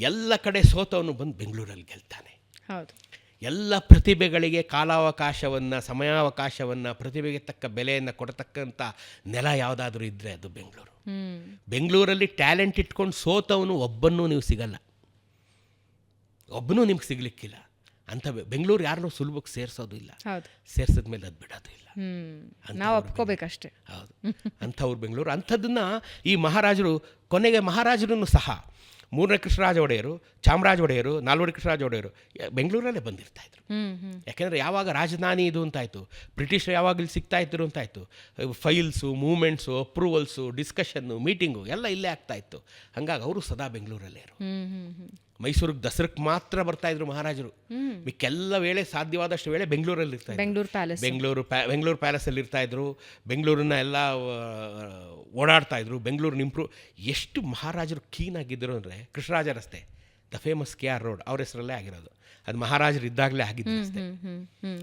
ಎಲ್ಲ ಕಡೆ ಸೋತವನು ಬಂದು ಬೆಂಗಳೂರಲ್ಲಿ ಗೆಲ್ತಾನೆ. ಹೌದು. ಎಲ್ಲ ಪ್ರತಿಭೆಗಳಿಗೆ ಕಾಲಾವಕಾಶವನ್ನು, ಸಮಯಾವಕಾಶವನ್ನು, ಪ್ರತಿಭೆಗೆ ತಕ್ಕ ಬೆಲೆಯನ್ನು ಕೊಡತಕ್ಕಂಥ ನೆಲ ಯಾವುದಾದ್ರೂ ಇದ್ದರೆ ಅದು ಬೆಂಗಳೂರು. ಬೆಂಗಳೂರಲ್ಲಿ ಟ್ಯಾಲೆಂಟ್ ಇಟ್ಕೊಂಡು ಸೋತವನು ಒಬ್ಬನೂ ನೀವು ಸಿಗಲ್ಲ, ಒಬ್ಬನೂ ನಿಮ್ಗೆ ಸಿಗಲಿಕ್ಕಿಲ್ಲ. ಅಂಥ ಬೆಂಗಳೂರು ಯಾರನ್ನೂ ಸುಲಭಕ್ಕೆ ಸೇರಿಸೋದು ಇಲ್ಲ, ಸೇರಿಸಿದ ಮೇಲೆ ಅದು ಬಿಡೋದು ಇಲ್ಲ, ನಾವು ಒಪ್ಕೋಬೇಕಷ್ಟೇ. ಹೌದು, ಅಂಥವ್ರು ಬೆಂಗಳೂರು. ಅಂಥದ್ದನ್ನು ಈ ಮಹಾರಾಜರು, ಕೊನೆಗೆ ಮಹಾರಾಜರನ್ನು ಸಹ ಮೂರನೇ ಕೃಷ್ಣರಾಜ ಒಡೆಯರು, ಚಾಮರಾಜ ಒಡೆಯರು, ನಾಲ್ವಡಿ ಕೃಷ್ಣರಾಜ ಒಡೆಯರು ಬೆಂಗಳೂರಲ್ಲೇ ಬಂದಿರ್ತಾಯಿದ್ರು. ಯಾಕೆಂದರೆ ಯಾವಾಗ ರಾಜಧಾನಿ ಇದು ಅಂತಾಯಿತು, ಬ್ರಿಟಿಷರು ಯಾವಾಗ ಇಲ್ಲಿ ಸಿಗ್ತಾ ಇದ್ರು ಅಂತಾಯಿತು, ಫೈಲ್ಸು, ಮೂಮೆಂಟ್ಸು, ಅಪ್ರೂವಲ್ಸು, ಡಿಸ್ಕಷನ್ನು, ಮೀಟಿಂಗು ಎಲ್ಲ ಇಲ್ಲೇ ಆಗ್ತಾಯಿತ್ತು. ಹಾಗಾಗಿ ಅವರು ಸದಾ ಬೆಂಗಳೂರಲ್ಲೇ ಇರು. ಮೈಸೂರಿಗೆ ದಸರಕ್ಕೆ ಮಾತ್ರ ಬರ್ತಾಯಿದ್ರು ಮಹಾರಾಜರು, ಮಿಕ್ಕೆಲ್ಲ ವೇಳೆ ಸಾಧ್ಯವಾದಷ್ಟು ವೇಳೆ ಬೆಂಗಳೂರಲ್ಲಿ ಇರ್ತಾಯಿದ್ರು. ಬೆಂಗಳೂರು ಪ್ಯಾಲೇಸಲ್ಲಿ ಇರ್ತಾಯಿದ್ರು. ಬೆಂಗಳೂರನ್ನ ಎಲ್ಲ ಓಡಾಡ್ತಾಯಿದ್ರು. ಬೆಂಗಳೂರಿನ ಇಂಪ್ರೂವ್ ಎಷ್ಟು ಮಹಾರಾಜರು ಕೀನಾಗಿದ್ದರು ಅಂದರೆ, ಕೃಷ್ಣರಾಜ ರಸ್ತೆ, ದ ಫೇಮಸ್ KR ರೋಡ್ ಅವ್ರ ಹೆಸರಲ್ಲೇ ಆಗಿರೋದು. ಅದು ಮಹಾರಾಜರು ಇದ್ದಾಗಲೇ ಆಗಿದ್ದು ರಸ್ತೆ.